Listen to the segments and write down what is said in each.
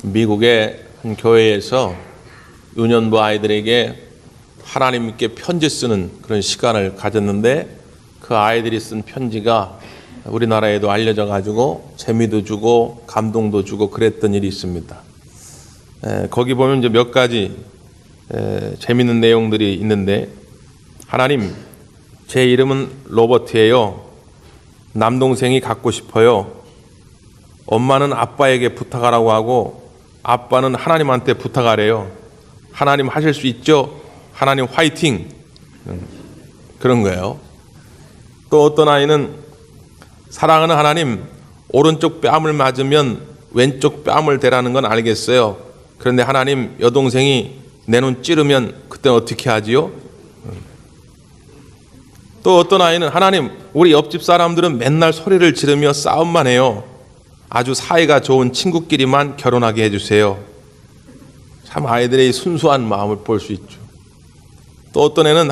미국의 한 교회에서 유년부 아이들에게 하나님께 편지 쓰는 그런 시간을 가졌는데, 그 아이들이 쓴 편지가 우리나라에도 알려져 가지고 재미도 주고 감동도 주고 그랬던 일이 있습니다. 거기 보면 이제 몇 가지 재밌는 내용들이 있는데, 하나님, 제 이름은 로버트예요. 남동생이 갖고 싶어요. 엄마는 아빠에게 부탁하라고 하고 아빠는 하나님한테 부탁하래요. 하나님 하실 수 있죠? 하나님 화이팅! 그런 거예요. 또 어떤 아이는, 사랑하는 하나님, 오른쪽 뺨을 맞으면 왼쪽 뺨을 대라는 건 알겠어요. 그런데 하나님, 여동생이 내 눈 찌르면 그때는 어떻게 하지요? 또 어떤 아이는, 하나님, 우리 옆집 사람들은 맨날 소리를 지르며 싸움만 해요. 아주 사이가 좋은 친구끼리만 결혼하게 해주세요. 참 아이들의 순수한 마음을 볼 수 있죠. 또 어떤 애는,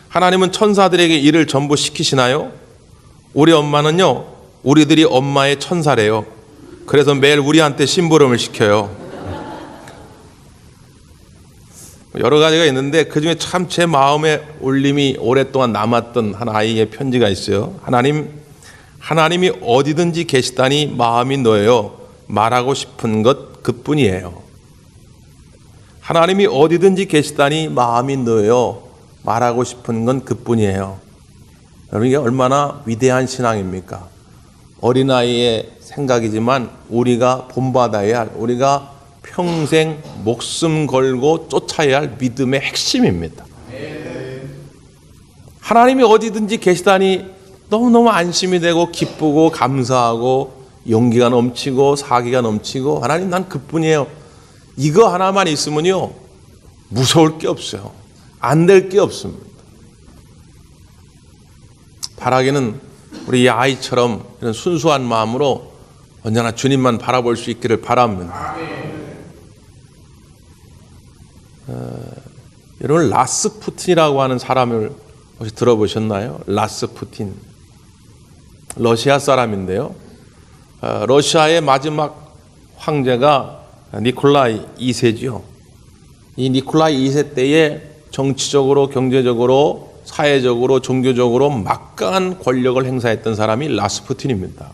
하나님은 천사들에게 일을 전부 시키시나요? 우리 엄마는요, 우리들이 엄마의 천사래요. 그래서 매일 우리한테 심부름을 시켜요. 여러 가지가 있는데 그중에 참 제 마음에 울림이 오랫동안 남았던 한 아이의 편지가 있어요. 하나님이 어디든지 계시다니 마음이 놓여요. 말하고 싶은 것 그뿐이에요. 하나님이 어디든지 계시다니 마음이 놓여요. 말하고 싶은 건 그뿐이에요. 여러분, 이게 얼마나 위대한 신앙입니까? 어린아이의 생각이지만 우리가 본받아야 할, 우리가 평생 목숨 걸고 쫓아야 할 믿음의 핵심입니다. 하나님이 어디든지 계시다니 너무너무 안심이 되고 기쁘고 감사하고 용기가 넘치고 사기가 넘치고, 하나님 난 그뿐이에요. 이거 하나만 있으면요, 무서울 게 없어요. 안 될 게 없습니다. 바라기는 우리 이 아이처럼 이런 순수한 마음으로 언제나 주님만 바라볼 수 있기를 바랍니다. 여러분, 라스푸틴이라고 하는 사람을 혹시 들어보셨나요? 라스푸틴, 러시아 사람인데요. 러시아의 마지막 황제가 니콜라이 2세죠. 이 니콜라이 2세 때에 정치적으로, 경제적으로, 사회적으로, 종교적으로 막강한 권력을 행사했던 사람이 라스푸틴입니다.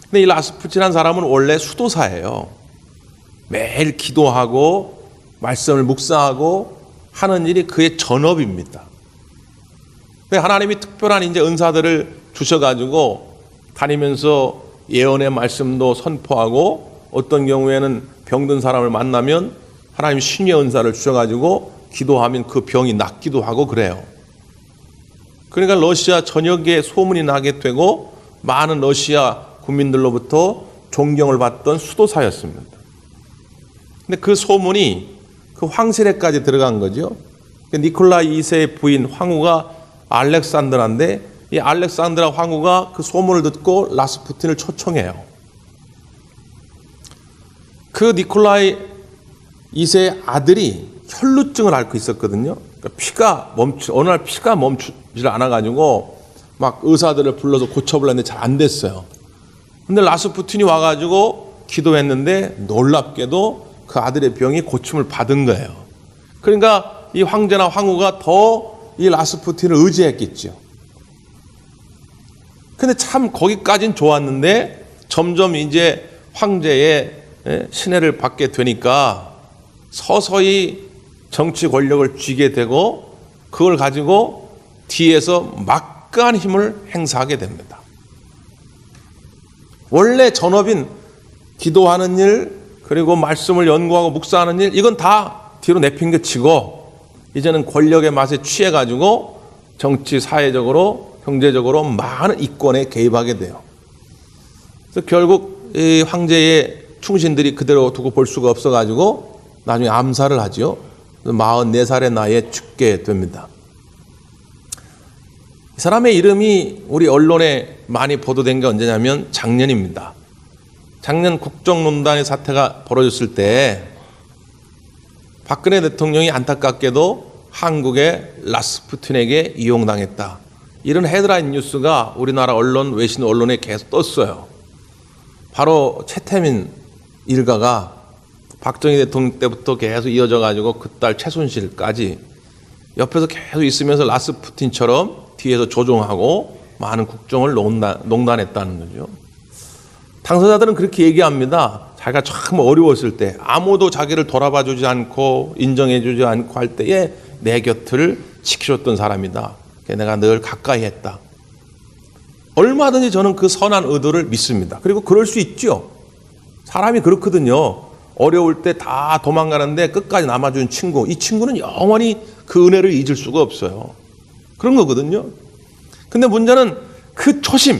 근데 이 라스푸틴이라는 사람은 원래 수도사예요. 매일 기도하고 말씀을 묵상하고 하는 일이 그의 전업입니다. 하나님이 특별한 이제 은사들을 주셔가지고 다니면서 예언의 말씀도 선포하고, 어떤 경우에는 병든 사람을 만나면 하나님 신의 은사를 주셔가지고 기도하면 그 병이 낫기도 하고 그래요. 그러니까 러시아 전역에 소문이 나게 되고 많은 러시아 국민들로부터 존경을 받던 수도사였습니다. 근데 그 소문이 그 황실에까지 들어간 거죠. 니콜라이 2세의 부인 황후가 알렉산드라인데, 이 알렉산드라 황후가 그 소문을 듣고 라스푸틴을 초청해요. 그 니콜라이 2세의 아들이 혈루증을 앓고 있었거든요. 그러니까 어느 날 피가 멈추질 않아가지고 막 의사들을 불러서 고쳐보려는데 잘 안 됐어요. 근데 라스푸틴이 와가지고 기도했는데 놀랍게도 그 아들의 병이 고침을 받은 거예요. 그러니까 이 황제나 황후가 더 이 라스푸틴을 의지했겠죠. 근데 참 거기까진 좋았는데 점점 이제 황제의 신뢰를 받게 되니까 서서히 정치 권력을 쥐게 되고, 그걸 가지고 뒤에서 막강한 힘을 행사하게 됩니다. 원래 전업인 기도하는 일, 그리고 말씀을 연구하고 묵상하는 일, 이건 다 뒤로 내팽개치고 이제는 권력의 맛에 취해가지고 정치, 사회적으로, 경제적으로 많은 이권에 개입하게 돼요. 그래서 결국 이 황제의 충신들이 그대로 두고 볼 수가 없어가지고 나중에 암살을 하죠. 44살의 나이에 죽게 됩니다. 이 사람의 이름이 우리 언론에 많이 보도된 게 언제냐면 작년입니다. 작년 국정농단의 사태가 벌어졌을 때 박근혜 대통령이 안타깝게도 한국의 라스푸틴에게 이용당했다, 이런 헤드라인 뉴스가 우리나라 언론, 외신 언론에 계속 떴어요. 바로 최태민 일가가 박정희 대통령 때부터 계속 이어져 가지고 그 딸 최순실까지 옆에서 계속 있으면서 라스푸틴처럼 뒤에서 조종하고 많은 국정을 농단했다는 거죠. 당사자들은 그렇게 얘기합니다. 자기가 참 어려웠을 때 아무도 자기를 돌아봐 주지 않고 인정해 주지 않고 할 때에 내 곁을 지켜줬던 사람이다. 내가 늘 가까이 했다. 얼마든지 저는 그 선한 의도를 믿습니다. 그리고 그럴 수 있죠. 사람이 그렇거든요. 어려울 때 다 도망가는데 끝까지 남아준 친구. 이 친구는 영원히 그 은혜를 잊을 수가 없어요. 그런 거거든요. 근데 문제는 그 초심,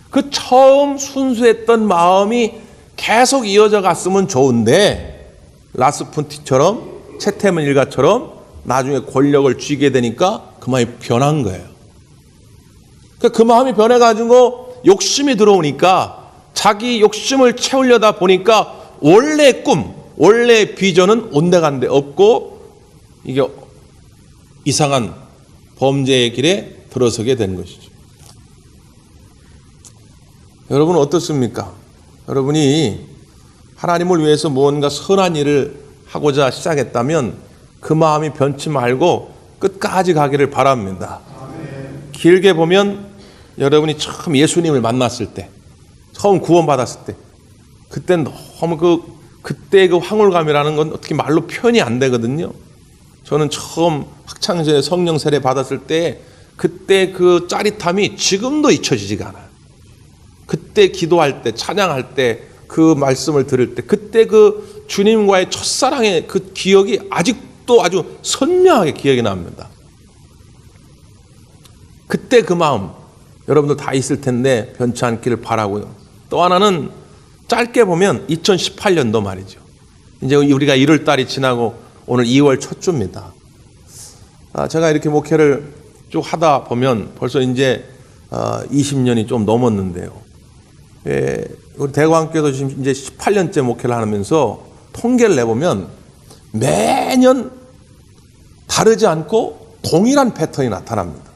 그 처음 순수했던 마음이 계속 이어져 갔으면 좋은데 라스푸틴처럼 채태민 일가처럼 나중에 권력을 쥐게 되니까 그 마음이 변한 거예요. 그 마음이 변해가지고 욕심이 들어오니까 자기 욕심을 채우려다 보니까 원래 꿈, 원래 비전은 온데간데 없고 이게 이상한 범죄의 길에 들어서게 된 것이죠. 여러분 어떻습니까? 여러분이 하나님을 위해서 무언가 선한 일을 하고자 시작했다면 그 마음이 변치 말고 끝까지 가기를 바랍니다. 길게 보면 여러분이 처음 예수님을 만났을 때, 처음 구원받았을 때, 그때 너무 그때 그 황홀감이라는 건 어떻게 말로 표현이 안 되거든요. 저는 처음 학창시절에 성령 세례 받았을 때 그때 그 짜릿함이 지금도 잊혀지지가 않아요. 그때 기도할 때, 찬양할 때, 그 말씀을 들을 때, 그때 그 주님과의 첫사랑의 그 기억이 아직도 아주 선명하게 기억이 납니다. 그때 그 마음 여러분들 다 있을 텐데 변치 않기를 바라고요. 또 하나는 짧게 보면 2018년도 말이죠. 이제 우리가 1월 달이 지나고 오늘 2월 첫 주입니다. 제가 이렇게 목회를 쭉 하다 보면 벌써 이제 20년이 좀 넘었는데요. 우리 대구함교회도 지금 이제 18년째 목회를 하면서 통계를 내보면 매년 다르지 않고 동일한 패턴이 나타납니다.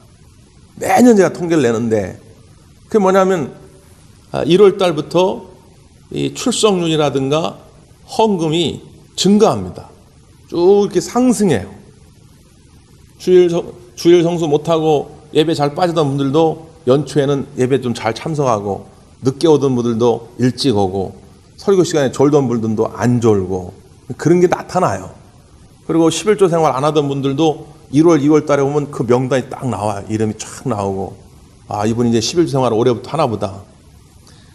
매년 제가 통계를 내는데 그게 뭐냐면 1월 달부터 이 출석률이라든가 헌금이 증가합니다. 쭉 이렇게 상승해요. 주일 성수 못하고 예배 잘 빠지던 분들도 연초에는 예배 좀 잘 참석하고 늦게 오던 분들도 일찍 오고 설교 시간에 졸던 분들도 안 졸고 그런 게 나타나요. 그리고 11조 생활 안 하던 분들도 1월, 2월 달에 오면 그 명단이 딱 나와요. 이름이 쫙 나오고 이분이 이제 11조 생활 올해부터 하나 보다.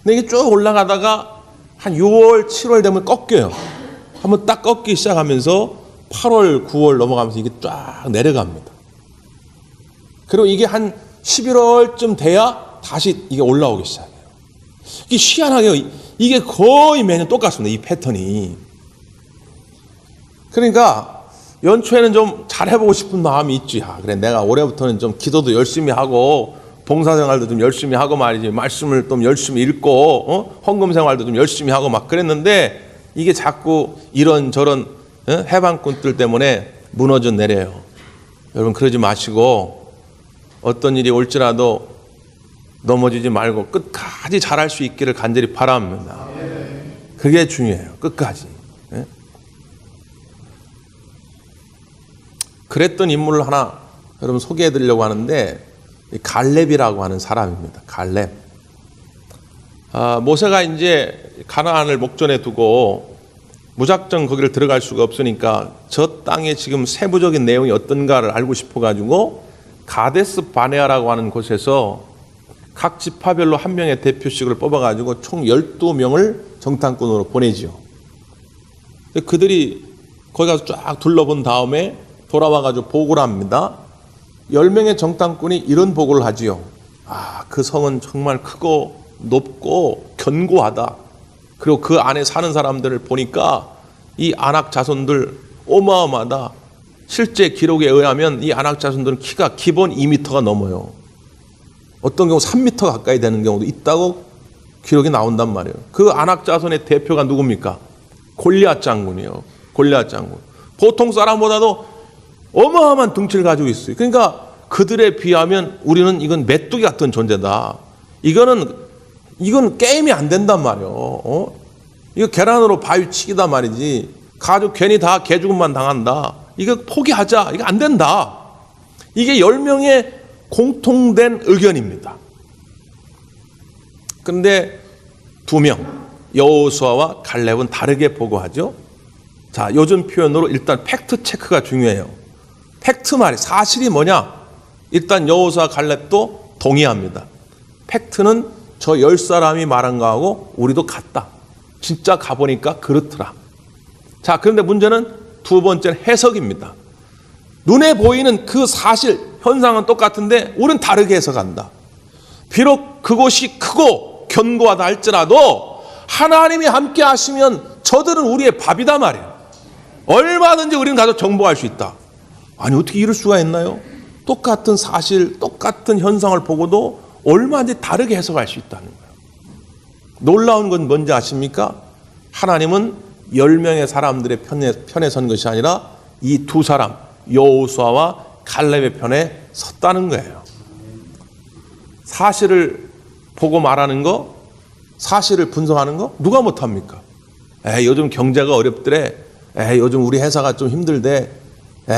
근데 이게 쭉 올라가다가 한 6월, 7월 되면 꺾여요. 한번 딱 꺾기 시작하면서 8월, 9월 넘어가면서 이게 쫙 내려갑니다. 그리고 이게 한 11월쯤 돼야 다시 이게 올라오기 시작해요. 이게 희한하게요. 이게 거의 매년 똑같습니다. 이 패턴이. 그러니까 연초에는 좀 잘해보고 싶은 마음이 있지. 그래 내가 올해부터는 좀 기도도 열심히 하고 봉사생활도 좀 열심히 하고 말이지 말씀을 좀 열심히 읽고 헌금생활도 좀 열심히 하고 막 그랬는데 이게 자꾸 이런저런 해방꾼들 때문에 무너져 내려요. 여러분 그러지 마시고 어떤 일이 올지라도 넘어지지 말고 끝까지 잘할 수 있기를 간절히 바랍니다. 그게 중요해요. 끝까지. 그랬던 인물을 하나 여러분 소개해 드리려고 하는데 갈렙이라고 하는 사람입니다. 갈렙. 모세가 이제 가나안을 목전에 두고 무작정 거기를 들어갈 수가 없으니까 저 땅의 지금 세부적인 내용이 어떤가를 알고 싶어가지고 가데스 바네아라고 하는 곳에서 각 지파별로 한 명의 대표씩을 뽑아가지고 총 12명을 정탐꾼으로 보내지요. 그들이 거기 가서 쫙 둘러본 다음에 돌아와가지고 보고를 합니다. 10명의 정탐꾼이 이런 보고를 하지요. 그 성은 정말 크고 높고 견고하다. 그리고 그 안에 사는 사람들을 보니까 이 아낙 자손들 어마어마하다. 실제 기록에 의하면 이 아낙 자손들은 키가 기본 2m가 넘어요. 어떤 경우 3m 가까이 되는 경우도 있다고 기록이 나온단 말이에요. 그 아낙 자손의 대표가 누굽니까? 골리앗 장군이에요. 골리앗 장군. 보통 사람보다도 어마어마한 덩치를 가지고 있어요. 그러니까 그들에 비하면 우리는 이건 메뚜기 같은 존재다. 이건 게임이 안 된단 말이에요. 이거 계란으로 바위 치기다 말이지. 가족 괜히 다 개죽음만 당한다. 이거 포기하자. 이거 안 된다. 이게 10명의 공통된 의견입니다. 그런데 2명, 여호수아와 갈렙은 다르게 보고하죠. 자, 요즘 표현으로 일단 팩트 체크가 중요해요. 팩트 말이 사실이 뭐냐? 일단 여호수아 갈렙도 동의합니다. 팩트는 저 10사람이 말한 거하고 우리도 같다. 진짜 가보니까 그렇더라. 자, 그런데 문제는 두 번째는 해석입니다. 눈에 보이는 그 사실, 현상은 똑같은데 우리는 다르게 해석한다. 비록 그곳이 크고 견고하다 할지라도 하나님이 함께 하시면 저들은 우리의 밥이다 말이에요. 얼마든지 우리는 가서 정복할 수 있다. 아니, 어떻게 이럴 수가 있나요? 똑같은 사실, 똑같은 현상을 보고도 얼마든지 다르게 해석할 수 있다는 거예요. 놀라운 건 뭔지 아십니까? 하나님은 10명의 사람들의 편에 선 것이 아니라 이 2사람, 여호수아와 갈렙의 편에 섰다는 거예요. 사실을 보고 말하는 거, 사실을 분석하는 거 누가 못합니까? 요즘 경제가 어렵더래. 요즘 우리 회사가 좀 힘들대.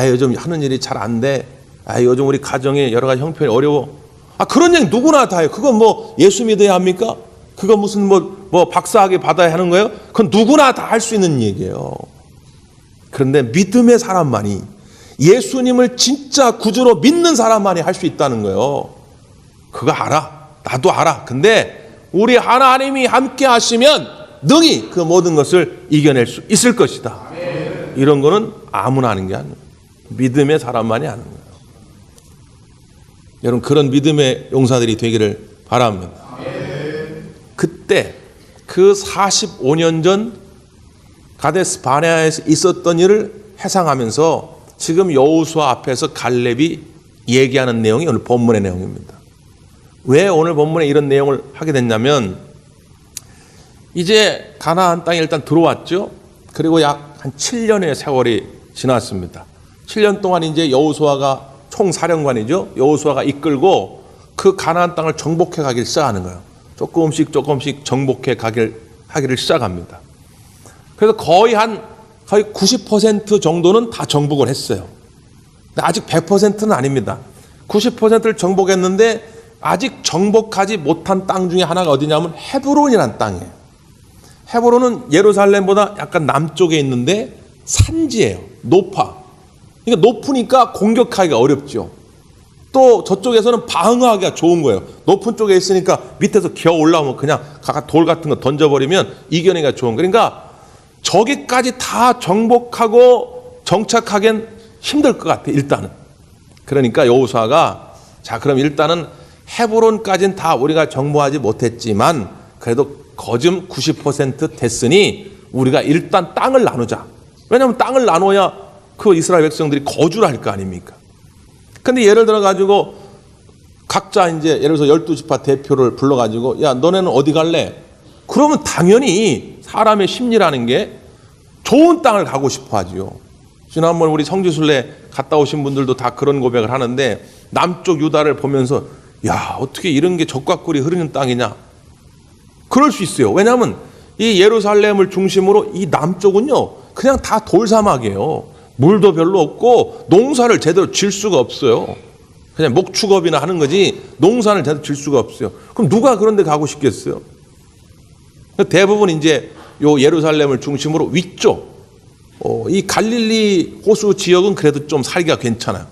요즘 하는 일이 잘 안 돼. 요즘 우리 가정에 여러 가지 형편이 어려워. 그런 얘기 누구나 다 해요. 그건 뭐 예수 믿어야 합니까? 그거 무슨 뭐 박사학위 받아야 하는 거예요? 그건 누구나 다 할 수 있는 얘기예요. 그런데 믿음의 사람만이, 예수님을 진짜 구주로 믿는 사람만이 할 수 있다는 거예요. 그거 알아. 나도 알아. 근데 우리 하나님이 함께 하시면 능히 그 모든 것을 이겨낼 수 있을 것이다. 이런 거는 아무나 하는 게 아니에요. 믿음의 사람만이 하는 거예요. 여러분, 그런 믿음의 용사들이 되기를 바랍니다. 그때 그 45년 전 가데스 바네아에서 있었던 일을 회상하면서 지금 여호수아 앞에서 갈렙이 얘기하는 내용이 오늘 본문의 내용입니다. 왜 오늘 본문에 이런 내용을 하게 됐냐면, 이제 가나안 땅에 일단 들어왔죠. 그리고 약 한 7년의 세월이 지났습니다. 7년 동안 이제 여호수아가 총사령관이죠. 여호수아가 이끌고 그 가나안 땅을 정복해 가길 시작하는 거예요. 조금씩 정복해 하기를 시작합니다. 그래서 거의 90% 정도는 다 정복을 했어요. 근데 아직 100%는 아닙니다. 90%를 정복했는데 아직 정복하지 못한 땅 중에 하나가 어디냐면 헤브론이라는 땅이에요. 헤브론은 예루살렘보다 약간 남쪽에 있는데 산지예요. 높아. 그러니까 높으니까 공격하기가 어렵죠. 또 저쪽에서는 방어하기가 좋은 거예요. 높은 쪽에 있으니까 밑에서 기어 올라오면 그냥 돌 같은 거 던져버리면 이겨내기가 좋은 거예요. 그러니까 저기까지 다 정복하고 정착하기엔 힘들 것 같아요. 일단은. 그러니까 여호수아가, 자, 그럼 일단은 헤브론까지는 다 우리가 정복하지 못했지만 그래도 거즘 90% 됐으니 우리가 일단 땅을 나누자. 왜냐하면 땅을 나눠야 그 이스라엘 백성들이 거주를 할 거 아닙니까? 근데 예를 들어 가지고 각자 이제 예를 들어서 12지파 대표를 불러 가지고, 야, 너네는 어디 갈래? 그러면 당연히 사람의 심리라는 게 좋은 땅을 가고 싶어 하지요. 지난번 우리 성지순례 갔다 오신 분들도 다 그런 고백을 하는데, 남쪽 유다를 보면서 야, 어떻게 이런 게 젖과 꿀이 흐르는 땅이냐? 그럴 수 있어요. 왜냐하면 이 예루살렘을 중심으로 이 남쪽은요, 그냥 다 돌사막이에요. 물도 별로 없고 농사를 제대로 질 수가 없어요. 그냥 목축업이나 하는 거지 농사를 제대로 질 수가 없어요. 그럼 누가 그런 데 가고 싶겠어요? 대부분 이제 요 예루살렘을 중심으로 위쪽, 이 갈릴리 호수 지역은 그래도 좀 살기가 괜찮아요.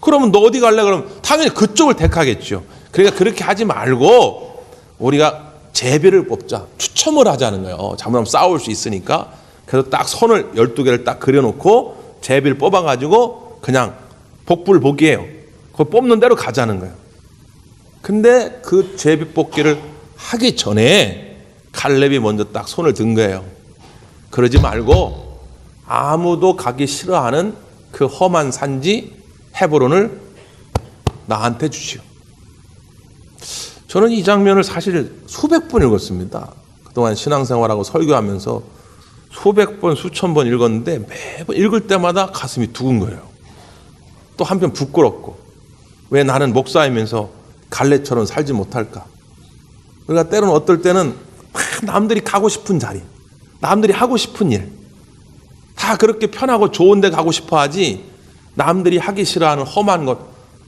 그러면 너 어디 갈래? 그러면 당연히 그쪽을 택하겠죠. 그러니까 그렇게 하지 말고 우리가 제비를 뽑자, 추첨을 하자는 거예요. 잘못하면 싸울 수 있으니까. 그래서 딱 선을 12개를 딱 그려놓고 제비를 뽑아가지고 그냥 복불복이에요. 그 뽑는 대로 가자는 거예요. 근데 그 제비 뽑기를 하기 전에 갈렙이 먼저 딱 손을 든 거예요. 그러지 말고 아무도 가기 싫어하는 그 험한 산지 헤브론을 나한테 주시오. 저는 이 장면을 사실 수백 번 읽었습니다. 그동안 신앙생활하고 설교하면서 수백 번, 수천 번 읽었는데 매번 읽을 때마다 가슴이 두근 거예요. 또 한편 부끄럽고, 왜 나는 목사이면서 갈렙처럼 살지 못할까? 그러니까 때로는 어떨 때는 막 남들이 가고 싶은 자리, 남들이 하고 싶은 일, 다 다 그렇게 편하고 좋은 데 가고 싶어 하지 남들이 하기 싫어하는 험한 것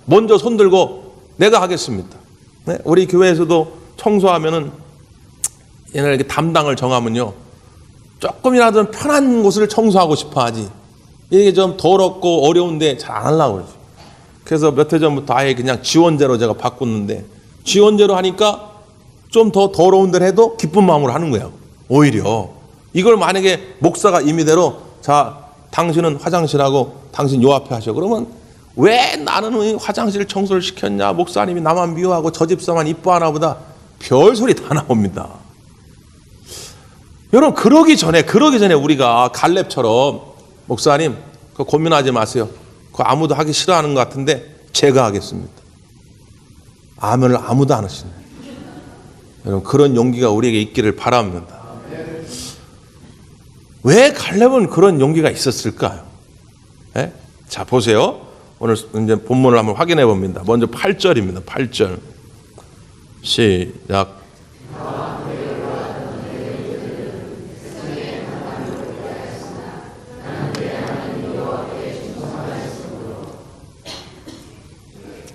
먼저 손들고 내가 하겠습니다. 네? 우리 교회에서도 청소하면은 옛날에 이렇게 담당을 정하면요, 조금이라도 편한 곳을 청소하고 싶어 하지 이게 좀 더럽고 어려운데 잘 안 하려고 그러죠. 그래서 몇 해 전부터 아예 그냥 지원제로 제가 바꿨는데, 지원제로 하니까 좀 더 더러운 데를 해도 기쁜 마음으로 하는 거예요. 오히려 이걸 만약에 목사가 임의대로 자 당신은 화장실하고 당신 요 앞에 하셔 그러면 왜 나는 화장실 청소를 시켰냐, 목사님이 나만 미워하고 저 집사만 이뻐하나 보다, 별소리 다 나옵니다. 여러분 그러기 전에 우리가 갈렙처럼 목사님 그거 고민하지 마세요, 그거 아무도 하기 싫어하는 것 같은데 제가 하겠습니다. 아멘을 아무도 안 하시네요. 여러분 그런 용기가 우리에게 있기를 바랍니다. 왜 갈렙은 그런 용기가 있었을까요? 네? 자 보세요. 오늘 이제 본문을 한번 확인해 봅니다. 먼저 8절입니다. 8절 시작.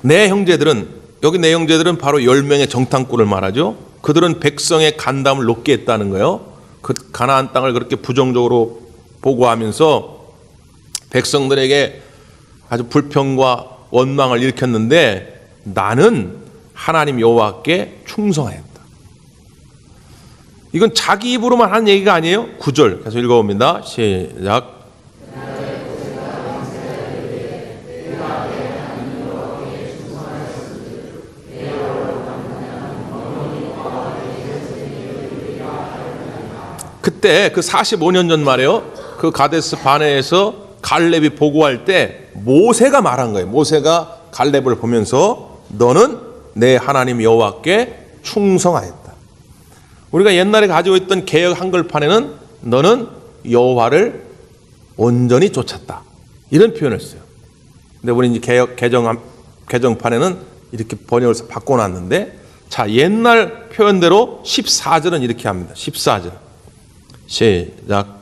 내 형제들은, 여기 내 형제들은 바로 10명의 정탐꾼을 말하죠. 그들은 백성의 간담을 높게 했다는 거예요. 그 가나안 땅을 그렇게 부정적으로 보고하면서 백성들에게 아주 불평과 원망을 일으켰는데 나는 하나님 여호와께 충성하였다. 이건 자기 입으로만 하는 얘기가 아니에요. 9절 계속 읽어봅니다. 시작. 그때 그 45년 전 말이에요. 그 가데스 바네에서 갈렙이 보고할 때 모세가 말한 거예요. 모세가 갈렙을 보면서 너는 내 하나님 여호와께 충성하였다. 우리가 옛날에 가지고 있던 개역 한글판에는 너는 여호와를 온전히 쫓았다 이런 표현을 써요. 근데 우리 이제 개역 개정판에는 이렇게 번역을 바꿔놨는데, 자 옛날 표현대로 14절은 이렇게 합니다. 14절 시작.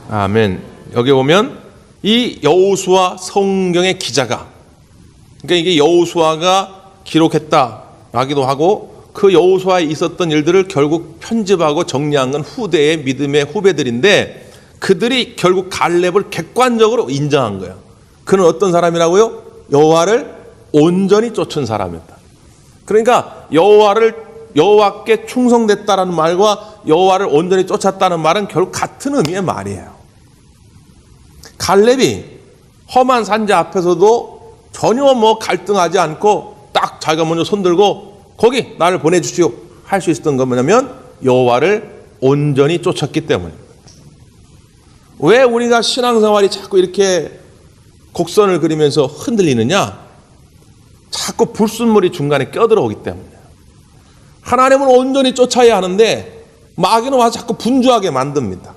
아멘. 여기 보면 이 여호수아 성경의 기자가, 그러니까 이게 여호수아가 기록했다라기도 하고 그 여호수아에 있었던 일들을 결국 편집하고 정리한 건 후대의 믿음의 후배들인데, 그들이 결국 갈렙을 객관적으로 인정한 거예요. 그는 어떤 사람이라고요? 여호와를 온전히 쫓은 사람이었다. 그러니까 여호와께 충성됐다라는 말과 여호와를 온전히 쫓았다는 말은 결국 같은 의미의 말이에요. 갈렙이 험한 산자 앞에서도 전혀 갈등하지 않고 딱 자기가 먼저 손들고 거기 나를 보내주시오 할 수 있었던 건 뭐냐면 여호와를 온전히 쫓았기 때문입니다. 왜 우리가 신앙생활이 자꾸 이렇게 곡선을 그리면서 흔들리느냐? 자꾸 불순물이 중간에 껴들어오기 때문이에요. 하나님을 온전히 쫓아야 하는데 마귀는 와서 자꾸 분주하게 만듭니다.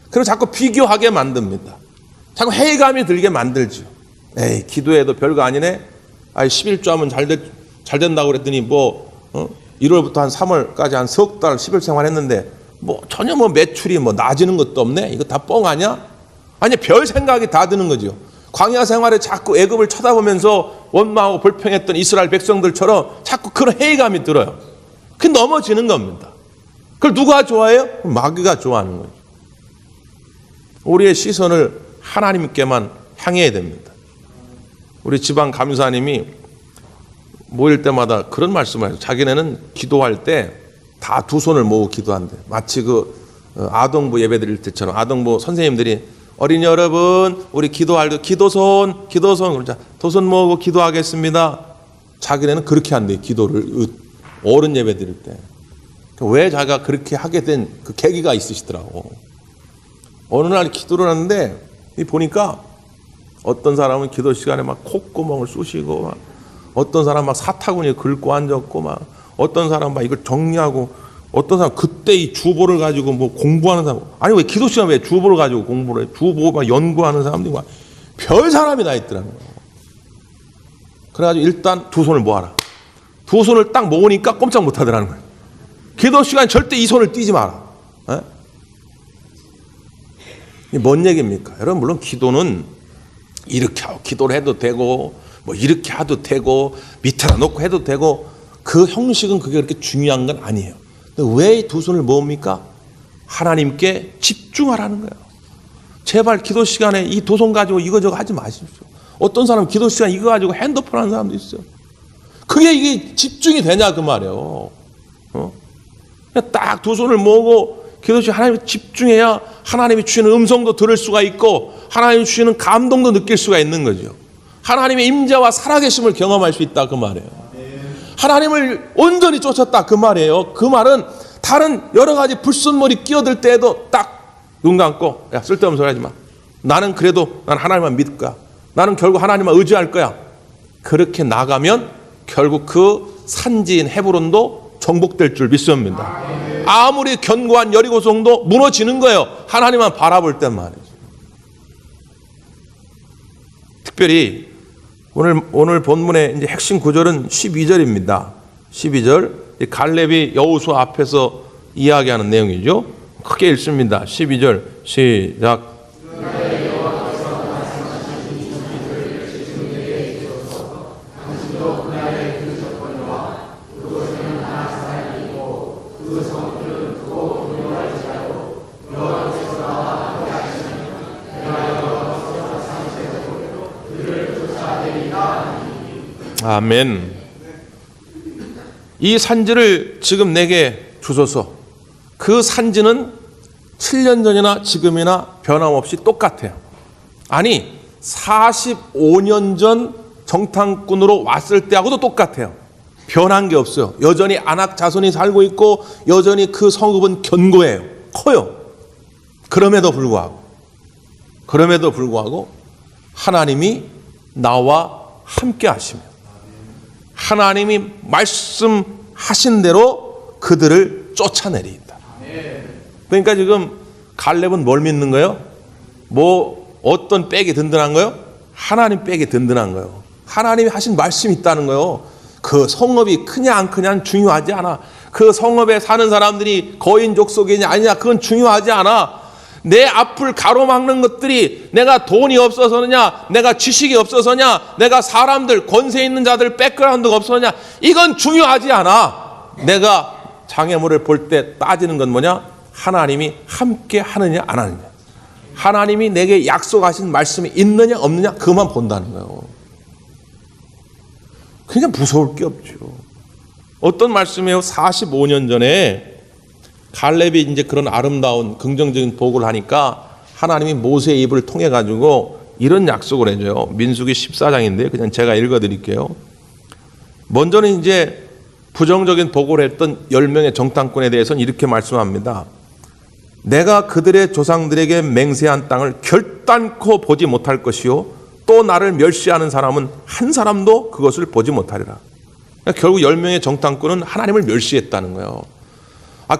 그리고 자꾸 비교하게 만듭니다. 자꾸 회의감이 들게 만들죠. 에이 기도해도 별거 아니네. 11조 하면 잘 된다고 그랬더니 1월부터 한 3월까지 한 석 달 10일 생활했는데 전혀 매출이 나아지는 것도 없네. 이거 다 뻥 아니야? 아니 별 생각이 다 드는 거죠. 광야 생활에 자꾸 애굽을 쳐다보면서 원망하고 불평했던 이스라엘 백성들처럼 자꾸 그런 회의감이 들어요. 그 넘어지는 겁니다. 그걸 누가 좋아해요? 마귀가 좋아하는 거죠. 우리의 시선을 하나님께만 향해야 됩니다. 우리 지방 감사님이 모일 때마다 그런 말씀을 해요. 자기네는 기도할 때 다 두 손을 모으고 기도한대. 마치 아동부 예배 드릴 때처럼 아동부 선생님들이 어린이 여러분 우리 기도할 때 기도손 그러자 두 손 모으고 기도하겠습니다. 자기네는 그렇게 한대. 기도를 어른 예배 드릴 때. 왜 자기가 그렇게 하게 된 그 계기가 있으시더라고. 어느 날 기도를 하는데 보니까 어떤 사람은 기도 시간에 막 콧구멍을 쑤시고 어떤 사람 막 사타구니 긁고 앉았고 어떤 사람 이걸 정리하고 어떤 사람 그때 이 주보를 가지고 공부하는 사람, 아니 왜 기도 시간 왜 주보를 가지고 공부를 해? 주보 연구하는 사람들이 별 사람이 다 있더라고요. 그래가지고 일단 두 손을 모아라. 두 손을 딱 모으니까 꼼짝 못 하더라는 거예요. 기도 시간 절대 이 손을 띄지 마라. 에? 이게 뭔 얘기입니까? 여러분, 물론 기도는 이렇게 하고 기도를 해도 되고, 뭐 이렇게 해도 되고, 밑에다 놓고 해도 되고, 그 형식은 그게 그렇게 중요한 건 아니에요. 근데 왜 두 손을 모읍니까? 하나님께 집중하라는 거예요. 제발 기도 시간에 이 두 손 가지고 이거저거 하지 마십시오. 어떤 사람은 기도 시간 이거 가지고 핸드폰 하는 사람도 있어요. 그게 이게 집중이 되냐 그 말이에요. 딱 두 손을 모으고 기도 시간 하나님께 집중해야 하나님이 주시는 음성도 들을 수가 있고 하나님이 주시는 감동도 느낄 수가 있는 거죠. 하나님의 임재와 살아계심을 경험할 수 있다 그 말이에요. 하나님을 온전히 쫓았다 그 말이에요. 그 말은 다른 여러 가지 불순물이 끼어들 때에도 딱 눈 감고 야 쓸데없는 소리 하지 마. 나는 그래도 난 하나님만 믿을 거야. 나는 결국 하나님만 의지할 거야. 그렇게 나가면 결국 그 산지인 헤브론도 정복될 줄 믿습니다. 아무리 견고한 여리고성도 무너지는 거예요. 하나님만 바라볼 땐 말이죠. 특별히 오늘 본문의 이제 핵심 구절은 12절입니다. 12절 갈렙이 여호수아 앞에서 이야기하는 내용이죠. 크게 읽습니다. 12절 시작. 아멘. 이 산지를 지금 내게 주소서. 그 산지는 7년 전이나 지금이나 변함없이 똑같아요. 아니 45년 전 정탐꾼으로 왔을 때하고도 똑같아요. 변한 게 없어요. 여전히 안악 자손이 살고 있고 여전히 그 성읍은 견고해요. 커요. 그럼에도 불구하고 하나님이 나와 함께 하시며 하나님이 말씀하신 대로 그들을 쫓아내리인다. 그러니까 지금 갈렙은 뭘 믿는 거예요? 뭐 어떤 백이 든든한 거예요? 하나님 백이 든든한 거예요. 하나님이 하신 말씀이 있다는 거예요. 그 성읍이 크냐 안 크냐는 중요하지 않아. 그 성읍에 사는 사람들이 거인족 속이냐 아니냐 그건 중요하지 않아. 내 앞을 가로막는 것들이 내가 돈이 없어서냐, 내가 지식이 없어서냐, 내가 사람들 권세 있는 자들 백그라운드가 없어서냐, 이건 중요하지 않아. 내가 장애물을 볼 때 따지는 건 뭐냐? 하나님이 함께 하느냐 안 하느냐, 하나님이 내게 약속하신 말씀이 있느냐 없느냐 그만 본다는 거예요. 그냥 무서울 게 없죠. 어떤 말씀이에요? 45년 전에 갈렙이 이제 그런 아름다운 긍정적인 보고를 하니까 하나님이 모세의 입을 통해 가지고 이런 약속을 해줘요. 민수기 14장인데 그냥 제가 읽어드릴게요. 먼저는 이제 부정적인 보고를 했던 10명의 정탐꾼에 대해서는 이렇게 말씀합니다. 내가 그들의 조상들에게 맹세한 땅을 결단코 보지 못할 것이요 또 나를 멸시하는 사람은 한 사람도 그것을 보지 못하리라. 그러니까 결국 10명의 정탐꾼은 하나님을 멸시했다는 거예요.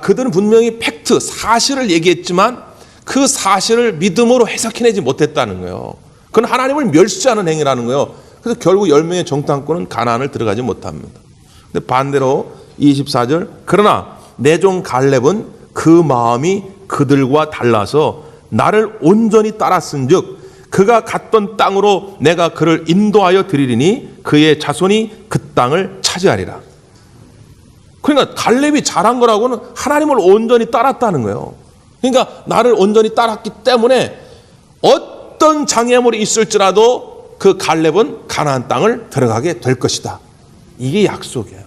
그들은 분명히 팩트, 사실을 얘기했지만 그 사실을 믿음으로 해석해내지 못했다는 거예요. 그건 하나님을 멸시하는 행위라는 거예요. 그래서 결국 10명의 정탐꾼은 가나안을 들어가지 못합니다. 근데 반대로 24절 그러나 내 종 갈렙은 그 마음이 그들과 달라서 나를 온전히 따랐은즉 그가 갔던 땅으로 내가 그를 인도하여 드리리니 그의 자손이 그 땅을 차지하리라. 그러니까 갈렙이 잘한 거라고는 하나님을 온전히 따랐다는 거예요. 그러니까 나를 온전히 따랐기 때문에 어떤 장애물이 있을지라도 그 갈렙은 가나안 땅을 들어가게 될 것이다. 이게 약속이에요.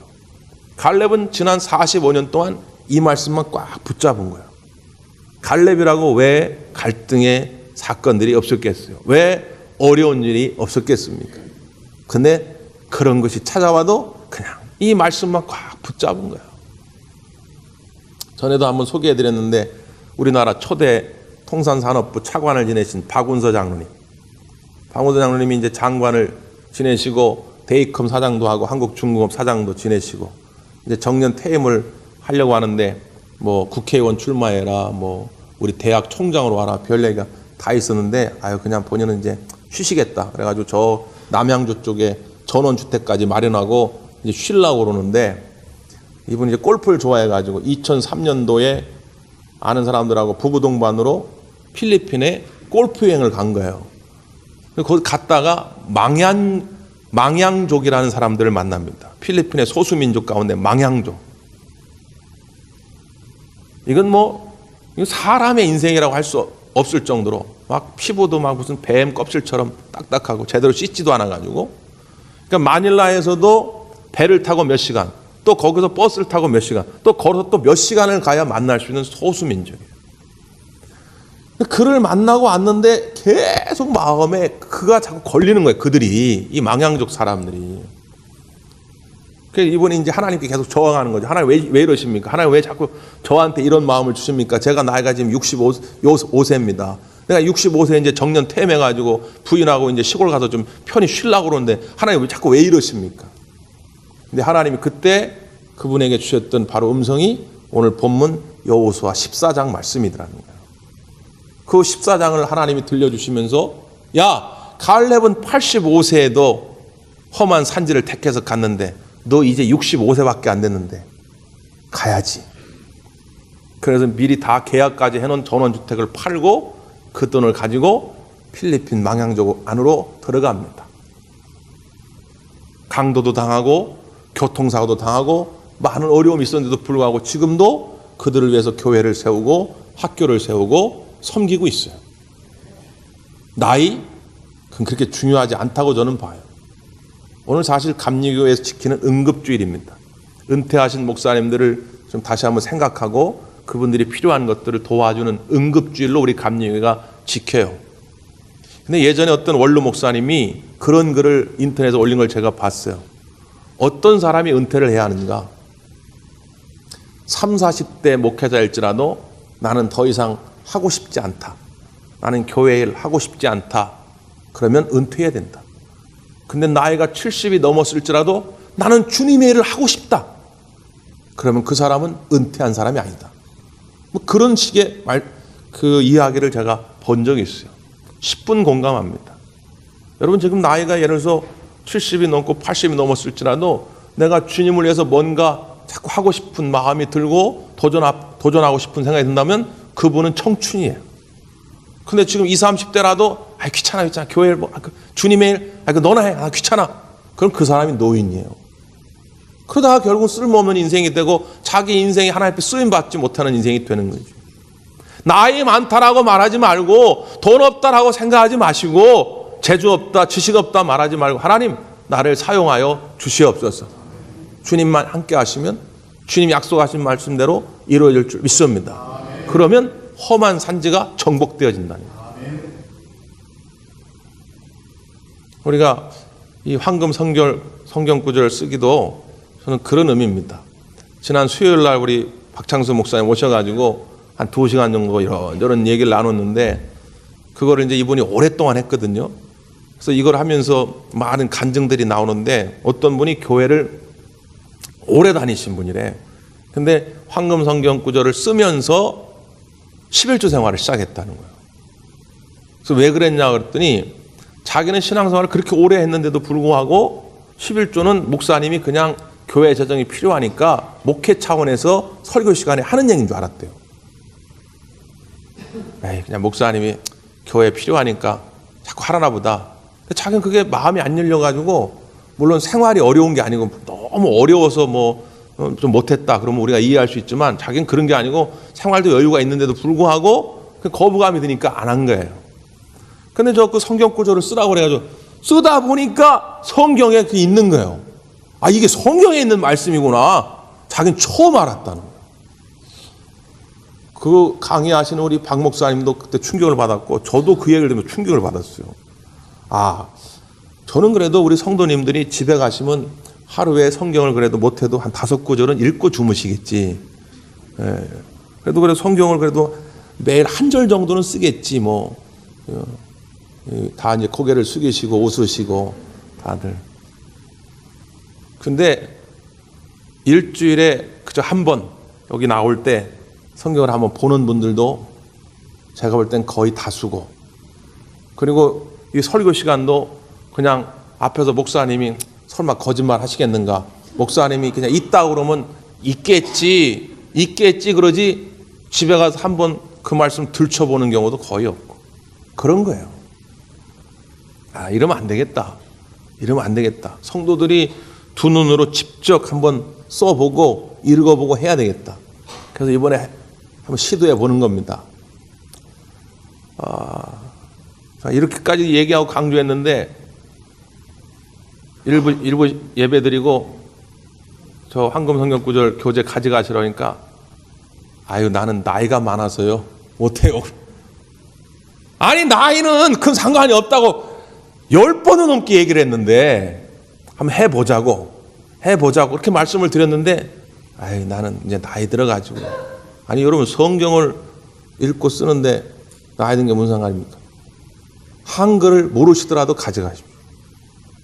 갈렙은 지난 45년 동안 이 말씀만 꽉 붙잡은 거예요. 갈렙이라고 왜 갈등의 사건들이 없었겠어요? 왜 어려운 일이 없었겠습니까? 근데 그런 것이 찾아와도 그냥 이 말씀만 꽉 붙잡은 거예요. 전에도 한번 소개해드렸는데 우리나라 초대 통상산업부 차관을 지내신 박운서 장로님. 박운서 장로님이 이제 장관을 지내시고 데이컴 사장도 하고 한국중공업 사장도 지내시고 이제 정년 퇴임을 하려고 하는데 뭐 국회의원 출마해라, 뭐 우리 대학 총장으로 와라, 별 얘기가 다 있었는데 그냥 본인은 이제 쉬시겠다. 그래가지고 저 남양주 쪽에 전원주택까지 마련하고 이제 쉬려고 그러는데, 이분이 이제 골프를 좋아해가지고 2003년도에 아는 사람들하고 부부 동반으로 필리핀에 골프 여행을 간 거예요. 거기 갔다가 망양족이라는 사람들을 만납니다. 필리핀의 소수민족 가운데 망양족. 이건 사람의 인생이라고 할 수 없을 정도로 막 피부도 막 무슨 뱀 껍질처럼 딱딱하고 제대로 씻지도 않아가지고, 그러니까 마닐라에서도 배를 타고 몇 시간, 또 거기서 버스를 타고 몇 시간, 또 걸어서 또 몇 시간을 가야 만날 수 있는 소수민족이에요. 그를 만나고 왔는데 계속 마음에 그가 자꾸 걸리는 거예요. 그들이, 이 망양족 사람들이. 그래서 이분이 이제 하나님께 계속 저항하는 거죠. 하나님 왜 이러십니까? 하나님 왜 자꾸 저한테 이런 마음을 주십니까? 제가 나이가 지금 65세입니다. 내가 65세 이제 정년 퇴임해가지고 부인하고 이제 시골 가서 좀 편히 쉬려고 그러는데 하나님 왜 이러십니까? 근데 하나님이 그때 그분에게 주셨던 바로 음성이 오늘 본문 여호수아 14장 말씀이더라는 거예요. 그 14장을 하나님이 들려주시면서, 야, 갈렙은 85세에도 험한 산지를 택해서 갔는데 너 이제 65세밖에 안 됐는데 가야지. 그래서 미리 다 계약까지 해놓은 전원주택을 팔고 그 돈을 가지고 필리핀 망양족 안으로 들어갑니다. 강도도 당하고 교통사고도 당하고 많은 어려움이 있었는데도 불구하고 지금도 그들을 위해서 교회를 세우고 학교를 세우고 섬기고 있어요. 나이? 그건 그렇게 중요하지 않다고 저는 봐요. 오늘 사실 감리교에서 지키는 응급주일입니다. 은퇴하신 목사님들을 좀 다시 한번 생각하고 그분들이 필요한 것들을 도와주는 응급주일로 우리 감리교회가 지켜요. 근데 예전에 어떤 원로 목사님이 그런 글을 인터넷에 올린 걸 제가 봤어요. 어떤 사람이 은퇴를 해야 하는가? 30, 40대 목회자일지라도 나는 더 이상 하고 싶지 않다. 나는 교회 일 하고 싶지 않다. 그러면 은퇴해야 된다. 근데 나이가 70이 넘었을지라도 나는 주님의 일을 하고 싶다. 그러면 그 사람은 은퇴한 사람이 아니다. 그런 식의 그 이야기를 제가 본 적이 있어요. 10분 공감합니다. 여러분 지금 나이가 예를 들어서 70이 넘고 80이 넘었을지라도 내가 주님을 위해서 뭔가 자꾸 하고 싶은 마음이 들고 도전하고 싶은 생각이 든다면 그분은 청춘이에요. 근데 지금 20, 30대라도 귀찮아 교회 주님의 일 너나 해 귀찮아. 그럼 그 사람이 노인이에요. 그러다가 결국 쓸모없는 인생이 되고 자기 인생이 하나님 앞에 쓰임받지 못하는 인생이 되는 거죠. 나이 많다라고 말하지 말고 돈 없다라고 생각하지 마시고 재주 없다 지식 없다 말하지 말고 하나님 나를 사용하여 주시옵소서. 주님만 함께 하시면 주님 약속하신 말씀대로 이루어질 줄 믿습니다. 그러면 험한 산지가 정복되어진다는 거예요. 우리가 이 황금 성경 구절을 쓰기도 저는 그런 의미입니다. 지난 수요일 날 우리 박창수 목사님 오셔가지고 한 2시간 정도 이런 얘기를 나눴는데 그거를 이제 이분이 오랫동안 했거든요. 그래서 이걸 하면서 많은 간증들이 나오는데 어떤 분이 교회를 오래 다니신 분이래. 근데 황금 성경 구절을 쓰면서 11조 생활을 시작했다는 거예요. 그래서 왜 그랬냐 그랬더니 자기는 신앙생활을 그렇게 오래 했는데도 불구하고 11조는 목사님이 그냥 교회 재정이 필요하니까 목회 차원에서 설교 시간에 하는 얘기인 줄 알았대요. 그냥 목사님이 교회에 필요하니까 자꾸 하라나 보다. 자기는 그게 마음이 안 열려가지고 물론 생활이 어려운 게 아니고 너무 어려워서 좀 못했다 그러면 우리가 이해할 수 있지만 자기는 그런 게 아니고 생활도 여유가 있는데도 불구하고 거부감이 드니까 안 한 거예요. 근데 저 그 성경 구절을 쓰라고 그래가지고 쓰다 보니까 성경에 그 있는 거예요. 이게 성경에 있는 말씀이구나. 자기는 처음 알았다는 거예요. 그 강의하시는 우리 박 목사님도 그때 충격을 받았고 저도 그 얘기를 들으면 충격을 받았어요. 저는 그래도 우리 성도님들이 집에 가시면 하루에 성경을 그래도 못해도 한 5구절은 읽고 주무시겠지. 그래도 성경을 그래도 매일 한 절 정도는 쓰겠지 다 이제 고개를 숙이시고 웃으시고 다들. 근데 일주일에 그저 한 번 여기 나올 때 성경을 한번 보는 분들도 제가 볼 땐 거의 다수고, 그리고 이 설교 시간도 그냥 앞에서 목사님이 설마 거짓말 하시겠는가? 목사님이 그냥 있다 그러면 있겠지 그러지 집에 가서 한번 그 말씀 들춰보는 경우도 거의 없고 그런 거예요. 아, 이러면 안 되겠다. 성도들이 두 눈으로 직접 한번 써보고 읽어보고 해야 되겠다. 그래서 이번에 한번 시도해 보는 겁니다. 이렇게까지 얘기하고 강조했는데 일부 예배 드리고 저 황금 성경 구절 교재 가져가시라니까 아유 나는 나이가 많아서요 못해요. 아니 나이는 큰 상관이 없다고 10번은 넘게 얘기를 했는데 한번 해보자고 그렇게 말씀을 드렸는데 아유 나는 이제 나이 들어가지고. 아니 여러분 성경을 읽고 쓰는데 나이 든 게 무슨 상관입니까? 한글을 모르시더라도 가져가십시오.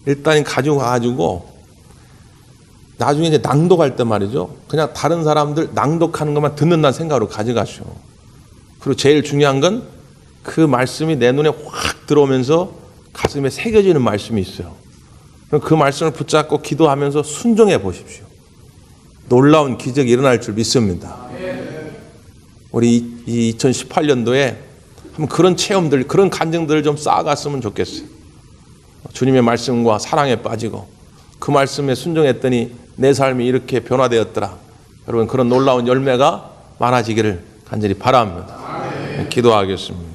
일단 가지고 가가지고 나중에 이제 낭독할 때 말이죠. 그냥 다른 사람들 낭독하는 것만 듣는다는 생각으로 가져가시오. 그리고 제일 중요한 건 그 말씀이 내 눈에 확 들어오면서 가슴에 새겨지는 말씀이 있어요. 그럼 그 말씀을 붙잡고 기도하면서 순종해 보십시오. 놀라운 기적이 일어날 줄 믿습니다. 우리 2018년도에 한번 그런 체험들, 그런 간증들을 좀 쌓아갔으면 좋겠어요. 주님의 말씀과 사랑에 빠지고 그 말씀에 순종했더니 내 삶이 이렇게 변화되었더라. 여러분 그런 놀라운 열매가 많아지기를 간절히 바랍니다. 기도하겠습니다.